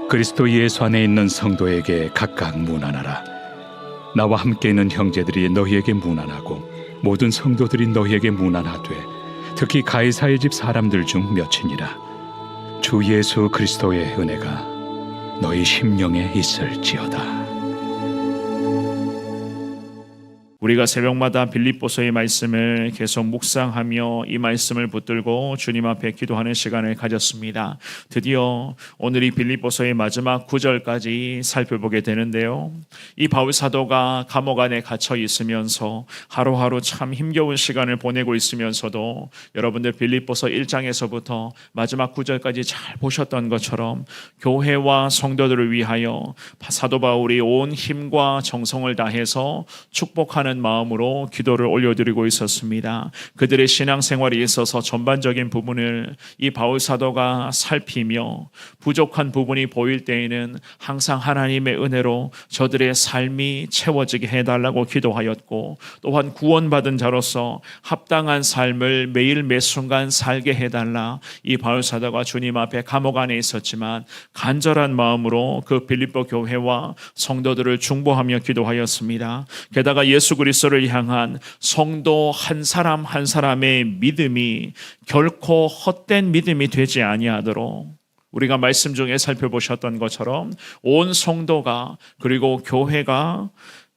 그리스도 예수 안에 있는 성도에게 각각 문안하라. 나와 함께 있는 형제들이 너희에게 문안하고 모든 성도들이 너희에게 문안하되 특히 가이사의 집 사람들 중 몇이니라. 주 예수 그리스도의 은혜가 너희 심령에 있을지어다. 우리가 새벽마다 빌립보서의 말씀을 계속 묵상하며 이 말씀을 붙들고 주님 앞에 기도하는 시간을 가졌습니다. 드디어 오늘 이 빌립보서의 마지막 9절까지 살펴보게 되는데요. 이 바울 사도가 감옥 안에 갇혀 있으면서 하루하루 참 힘겨운 시간을 보내고 있으면서도 여러분들 빌립보서 1장에서부터 마지막 9절까지 잘 보셨던 것처럼 교회와 성도들을 위하여 사도 바울이 온 힘과 정성을 다해서 축복하는 마음으로 기도를 올려드리고 있었습니다. 그들의 신앙생활에 있어서 전반적인 부분을 이 바울 사도가 살피며 부족한 부분이 보일 때에는 항상 하나님의 은혜로 저들의 삶이 채워지게 해달라고 기도하였고, 또한 구원받은 자로서 합당한 삶을 매일 매 순간 살게 해달라 이 바울 사도가 주님 앞에 감옥 안에 있었지만 간절한 마음으로 그 빌립보 교회와 성도들을 중보하며 기도하였습니다. 게다가 예수 그리스도를 향한 성도 한 사람 한 사람의 믿음이 결코 헛된 믿음이 되지 아니하도록 우리가 말씀 중에 살펴보셨던 것처럼 온 성도가 그리고 교회가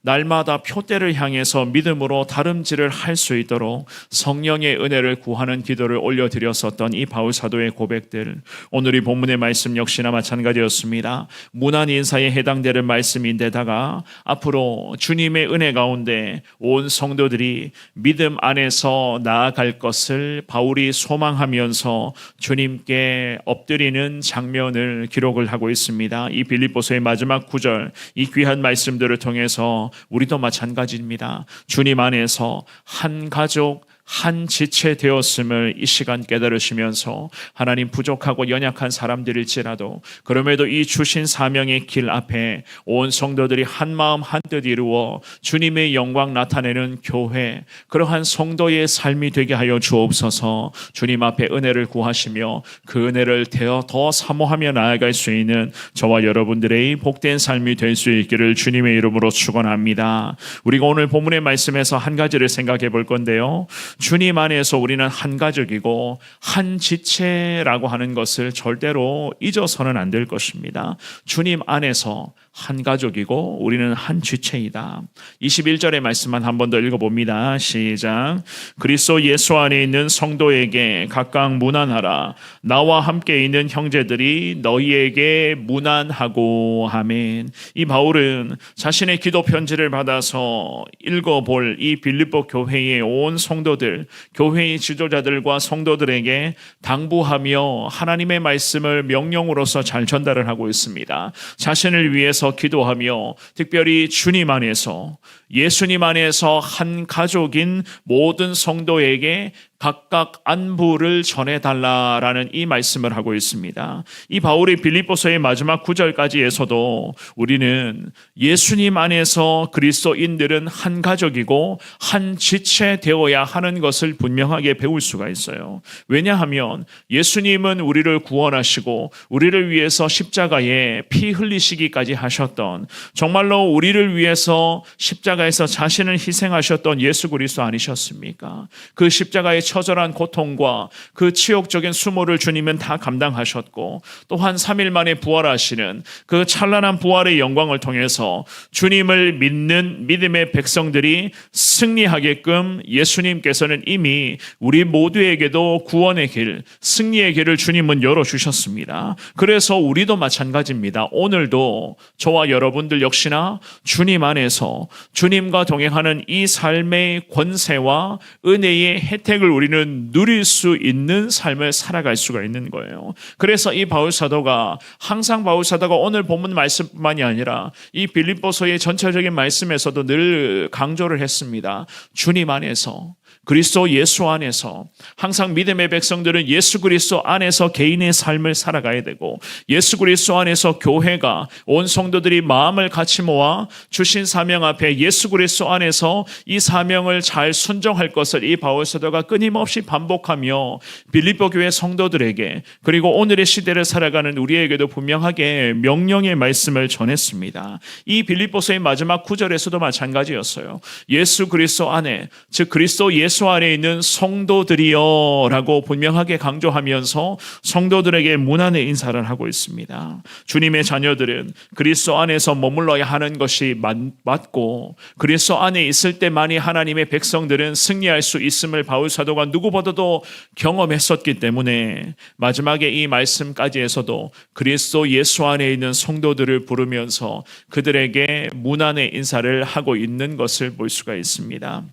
날마다 표대를 향해서 믿음으로 다름질을 할 수 있도록 성령의 은혜를 구하는 기도를 올려드렸었던 이 바울 사도의 고백들, 오늘 이 본문의 말씀 역시나 마찬가지였습니다. 문안 인사에 해당되는 말씀인데다가 앞으로 주님의 은혜 가운데 온 성도들이 믿음 안에서 나아갈 것을 바울이 소망하면서 주님께 엎드리는 장면을 기록을 하고 있습니다. 이 빌립보서의 마지막 9절, 이 귀한 말씀들을 통해서 우리도 마찬가지입니다. 주님 안에서 한 가족 한 지체 되었음을 이 시간 깨달으시면서 하나님 부족하고 연약한 사람들일지라도 그럼에도 이 주신 사명의 길 앞에 온 성도들이 한 마음 한 뜻 이루어 주님의 영광 나타내는 교회, 그러한 성도의 삶이 되게 하여 주옵소서. 주님 앞에 은혜를 구하시며 그 은혜를 더 사모하며 나아갈 수 있는 저와 여러분들의 복된 삶이 될 수 있기를 주님의 이름으로 축원합니다. 우리가 오늘 본문의 말씀에서 한 가지를 생각해 볼 건데요. 주님 안에서 우리는 한 가족이고 한 지체라고 하는 것을 절대로 잊어서는 안 될 것입니다. 주님 안에서 한 가족이고 우리는 한 지체이다. 21절의 말씀만 한 번 더 읽어봅니다. 시작. 그리스도 예수 안에 있는 성도에게 각각 문안하라. 나와 함께 있는 형제들이 너희에게 문안하고. 아멘. 이 바울은 자신의 기도 편지를 받아서 읽어볼 이 빌립보 교회의 온 성도들, 교회의 지도자들과 성도들에게 당부하며 하나님의 말씀을 명령으로서 잘 전달을 하고 있습니다. 자신을 위해서 기도하며 특별히 주님 안에서, 예수님 안에서 한 가족인 모든 성도에게 각각 안부를 전해달라라는 이 말씀을 하고 있습니다. 이 바울이 빌립보서의 마지막 9절까지에서도 우리는 예수님 안에서 그리스도인들은 한 가족이고 한 지체 되어야 하는 것을 분명하게 배울 수가 있어요. 왜냐하면 예수님은 우리를 구원하시고 우리를 위해서 십자가에 피 흘리시기까지 하셨던, 정말로 우리를 위해서 십자가에서 자신을 희생하셨던 예수 그리스도 아니셨습니까? 그 십자가의 처절한 고통과 그 치욕적인 수모를 주님은 다 감당하셨고, 또한 3일 만에 부활하시는 그 찬란한 부활의 영광을 통해서 주님을 믿는 믿음의 백성들이 승리하게끔 예수님께서는 이미 우리 모두에게도 구원의 길, 승리의 길을 주님은 열어주셨습니다. 그래서 우리도 마찬가지입니다. 오늘도 저와 여러분들 역시나 주님 안에서 주님과 동행하는 이 삶의 권세와 은혜의 혜택을 우리는 누릴 수 있는 삶을 살아갈 수가 있는 거예요. 그래서 이 바울 사도가 항상 바울 사도가 오늘 본문 말씀만이 아니라 이 빌립보서의 전체적인 말씀에서도 늘 강조를 했습니다. 주님 안에서 그리스도 예수 안에서 항상 믿음의 백성들은 예수 그리스도 안에서 개인의 삶을 살아가야 되고 예수 그리스도 안에서 교회가 온 성도들이 마음을 같이 모아 주신 사명 앞에 예수 그리스도 안에서 이 사명을 잘 순종할 것을 이 바울 사도가 끊임없이 반복하며 빌립보 교회 성도들에게 그리고 오늘의 시대를 살아가는 우리에게도 분명하게 명령의 말씀을 전했습니다. 이 빌립보서의 마지막 구절에서도 마찬가지였어요. 예수 그리스도 안에 즉 그리스도 예수 안에 있는 성도들이여 라고 분명하게 강조하면서 성도들에게 문안의 인사를 하고 있습니다. 주님의 자녀들은 그리스도 안에서 머물러야 하는 것이 맞고 그리스도 안에 있을 때만이 하나님의 백성들은 승리할 수 있음을 바울 사도가 누구보다도 경험했었기 때문에 마지막에 이 말씀까지에서도 그리스도 예수 안에 있는 성도들을 부르면서 그들에게 문안의 인사를 하고 있는 것을 볼 수가 있습니다.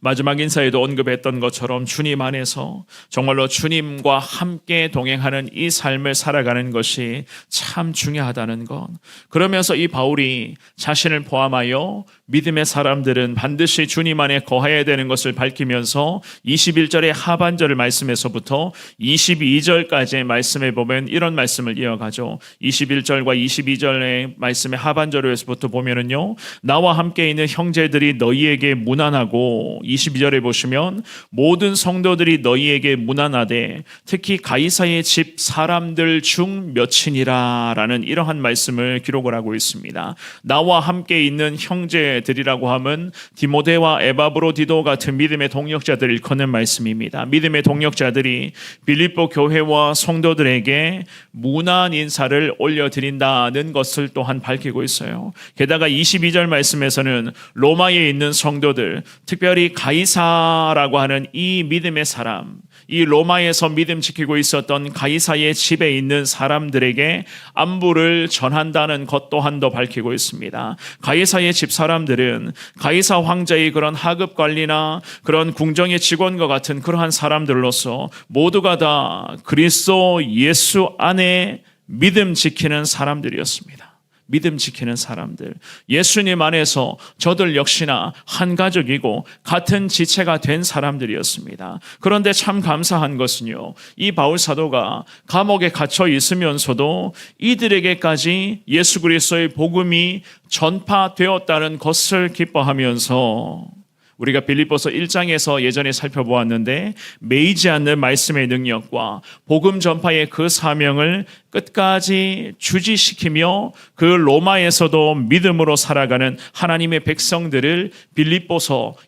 마지막 인사에도 언급했던 것처럼 주님 안에서 정말로 주님과 함께 동행하는 이 삶을 살아가는 것이 참 중요하다는 것. 그러면서 이 바울이 자신을 포함하여 믿음의 사람들은 반드시 주님 안에 거해야 되는 것을 밝히면서 21절의 하반절의 말씀에서부터 22절까지의 말씀에 보면 이런 말씀을 이어가죠. 21절과 22절의 말씀의 하반절에서부터 보면은요, 나와 함께 있는 형제들이 너희에게 문안하고 22절에 보시면 모든 성도들이 너희에게 문안하되 특히 가이사의 집 사람들 중 몇이니라 라는 이러한 말씀을 기록을 하고 있습니다. 나와 함께 있는 형제들이라고 하면 디모데와 에바브로디도 같은 믿음의 동역자들을 일컫는 말씀입니다. 믿음의 동역자들이 빌립보 교회와 성도들에게 문안 인사를 올려드린다는 것을 또한 밝히고 있어요. 게다가 22절 말씀에서는 로마에 있는 성도들, 특별히 가이사라고 하는 이 믿음의 사람, 이 로마에서 믿음 지키고 있었던 가이사의 집에 있는 사람들에게 안부를 전한다는 것 또한도 밝히고 있습니다. 가이사의 집 사람들은 가이사 황제의 그런 하급 관리나 그런 궁정의 직원과 같은 그러한 사람들로서 모두가 다 그리스도 예수 안에 믿음 지키는 사람들이었습니다. 믿음 지키는 사람들, 예수님 안에서 저들 역시나 한 가족이고 같은 지체가 된 사람들이었습니다. 그런데 참 감사한 것은요, 이 바울 사도가 감옥에 갇혀 있으면서도 이들에게까지 예수 그리스도의 복음이 전파되었다는 것을 기뻐하면서 우리가 빌립보서 1장에서 예전에 살펴보았는데 매이지 않는 말씀의 능력과 복음 전파의 그 사명을 끝까지 주지시키며 그 로마에서도 믿음으로 살아가는 하나님의 백성들을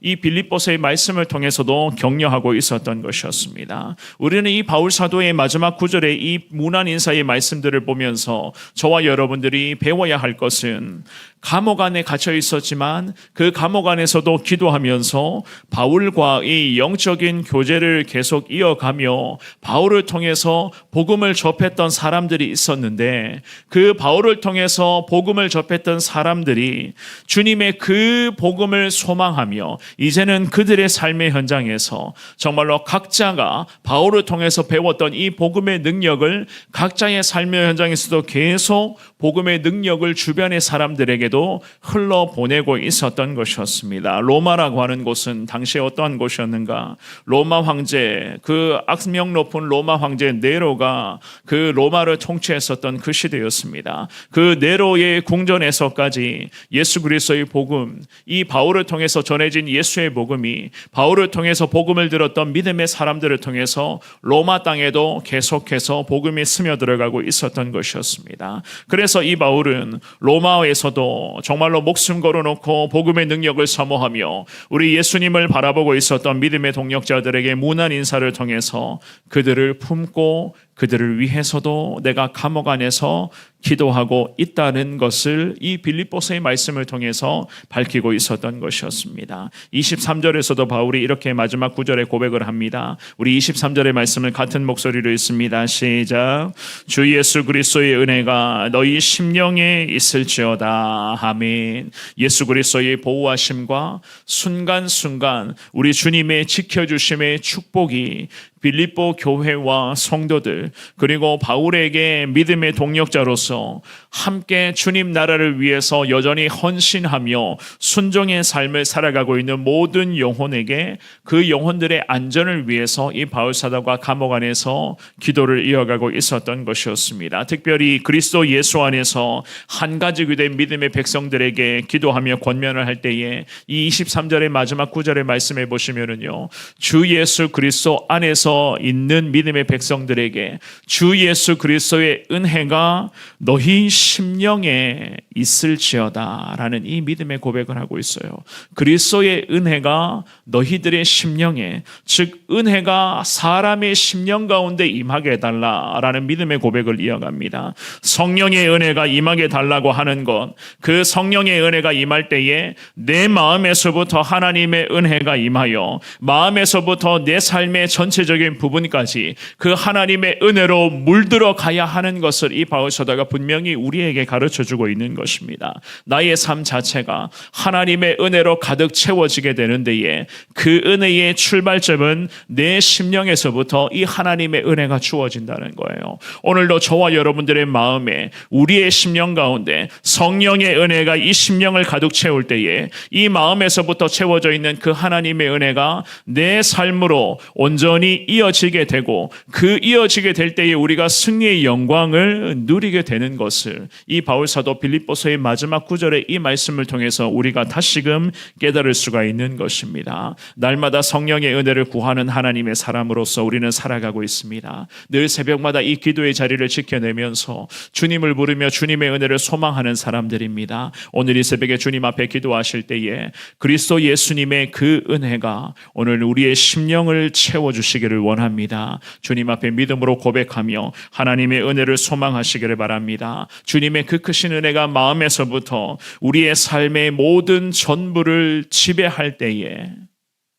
이 빌립보서의 말씀을 통해서도 격려하고 있었던 것이었습니다. 우리는 이 바울 사도의 마지막 구절의 이 문안 인사의 말씀들을 보면서 저와 여러분들이 배워야 할 것은 감옥 안에 갇혀 있었지만 그 감옥 안에서도 기도하면서 바울과 이 영적인 교제를 계속 이어가며 바울을 통해서 복음을 접했던 사람들이 있었는데 그 바울을 통해서 복음을 접했던 사람들이 주님의 그 복음을 소망하며 이제는 그들의 삶의 현장에서 정말로 각자가 바울을 통해서 배웠던 이 복음의 능력을 각자의 삶의 현장에서도 계속 복음의 능력을 주변의 사람들에게도 흘러보내고 있었던 것이었습니다. 로마라고 하는 곳은 당시에 어떠한 곳이었는가? 로마 황제, 그 악명 높은 로마 황제 네로가 그 로마를 통치했었던 그 시대였습니다. 그 네로의 궁전에서까지 예수 그리스도의 복음, 이 바울을 통해서 전해진 예수의 복음이 바울을 통해서 복음을 들었던 믿음의 사람들을 통해서 로마 땅에도 계속해서 복음이 스며들어가고 있었던 것이었습니다. 그래서 이 바울은 로마에서도 정말로 목숨 걸어놓고 복음의 능력을 사모하며 우리 예수님을 바라보고 있었던 믿음의 동역자들에게 문안 인사를 통해서 그들을 품고 그들을 위해서도 내가 감옥 안에서 기도하고 있다는 것을 이 빌립보서의 말씀을 통해서 밝히고 있었던 것이었습니다. 23절에서도 바울이 이렇게 마지막 구절에 고백을 합니다. 우리 23절의 말씀을 같은 목소리로 읽습니다. 시작. 주 예수 그리스도의 은혜가 너희 심령에 있을지어다. 아멘. 예수 그리스도의 보호하심과 순간순간 우리 주님의 지켜주심의 축복이 빌립보 교회와 성도들 그리고 바울에게 믿음의 동력자로서 함께 주님 나라를 위해서 여전히 헌신하며 순종의 삶을 살아가고 있는 모든 영혼에게 그 영혼들의 안전을 위해서 이 바울 사도가 감옥 안에서 기도를 이어가고 있었던 것이었습니다. 특별히 그리스도 예수 안에서 한 가지 된 믿음의 백성들에게 기도하며 권면을 할 때에 이 23절의 마지막 구절의 말씀해 보시면은요, 주 예수 그리스도 안에서 있는 믿음의 백성들에게 주 예수 그리스도의 은혜가 너희 심령에 있을지어다라는 이 믿음의 고백을 하고 있어요. 그리스도의 은혜가 너희들의 심령에, 즉 은혜가 사람의 심령 가운데 임하게 해달라라는 믿음의 고백을 이어갑니다. 성령의 은혜가 임하게 달라고 하는 것, 그 성령의 은혜가 임할 때에 내 마음에서부터 하나님의 은혜가 임하여 마음에서부터 내 삶의 전체적인 부분까지 그 하나님의 은혜로 물들어 가야 하는 것을 이 바울 사도가 분명히 우리에게 가르쳐주고 있는 것입니다. 나의 삶 자체가 하나님의 은혜로 가득 채워지게 되는 데에 그 은혜의 출발점은 내 심령에서부터 이 하나님의 은혜가 주어진다는 거예요. 오늘도 저와 여러분들의 마음에, 우리의 심령 가운데 성령의 은혜가 이 심령을 가득 채울 때에 이 마음에서부터 채워져 있는 그 하나님의 은혜가 내 삶으로 온전히 이어지게 되고, 그 이어지게 될 때에 우리가 승리의 영광을 누리게 되는 것을 이 바울 사도 빌립보서의 마지막 구절의 이 말씀을 통해서 우리가 다시금 깨달을 수가 있는 것입니다. 날마다 성령의 은혜를 구하는 하나님의 사람으로서 우리는 살아가고 있습니다. 늘 새벽마다 이 기도의 자리를 지켜내면서 주님을 부르며 주님의 은혜를 소망하는 사람들입니다. 오늘 이 새벽에 주님 앞에 기도하실 때에 그리스도 예수님의 그 은혜가 오늘 우리의 심령을 채워주시기를 원합니다. 주님 앞에 믿음으로 고백하며 하나님의 은혜를 소망하시기를 바랍니다. 주님의 그 크신 은혜가 마음에서부터 우리의 삶의 모든 전부를 지배할 때에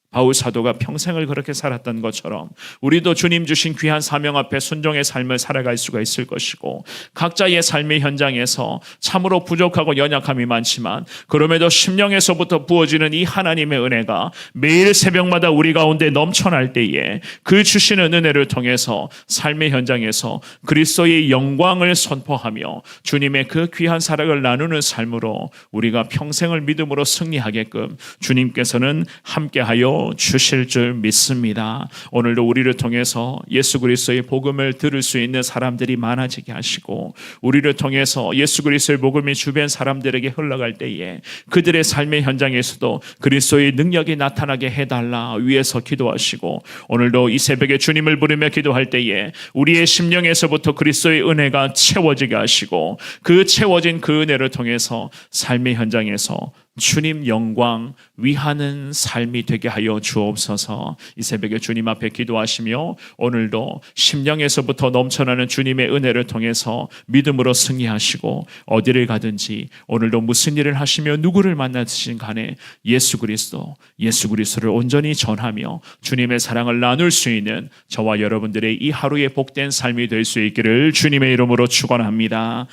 바울 사도가 평생을 그렇게 살았던 것처럼 우리도 주님 주신 귀한 사명 앞에 순종의 삶을 살아갈 수가 있을 것이고, 각자의 삶의 현장에서 참으로 부족하고 연약함이 많지만 그럼에도 심령에서부터 부어지는 이 하나님의 은혜가 매일 새벽마다 우리 가운데 넘쳐날 때에 그 주시는 은혜를 통해서 삶의 현장에서 그리스도의 영광을 선포하며 주님의 그 귀한 사랑을 나누는 삶으로 우리가 평생을 믿음으로 승리하게끔 주님께서는 함께하여 주실 줄 믿습니다. 오늘도 우리를 통해서 예수 그리스도의 복음을 들을 수 있는 사람들이 많아지게 하시고, 우리를 통해서 예수 그리스도의 복음이 주변 사람들에게 흘러갈 때에 그들의 삶의 현장에서도 그리스도의 능력이 나타나게 해달라 위에서 기도하시고, 오늘도 이 새벽에 주님을 부르며 기도할 때에 우리의 심령에서부터 그리스도의 은혜가 채워지게 하시고, 그 채워진 그 은혜를 통해서 삶의 현장에서 주님 영광 위하는 삶이 되게 하여 주옵소서. 이 새벽에 주님 앞에 기도하시며 오늘도 심령에서부터 넘쳐나는 주님의 은혜를 통해서 믿음으로 승리하시고, 어디를 가든지 오늘도 무슨 일을 하시며 누구를 만나시든 간에 예수 그리스도를 온전히 전하며 주님의 사랑을 나눌 수 있는 저와 여러분들의 이 하루의 복된 삶이 될 수 있기를 주님의 이름으로 축원합니다.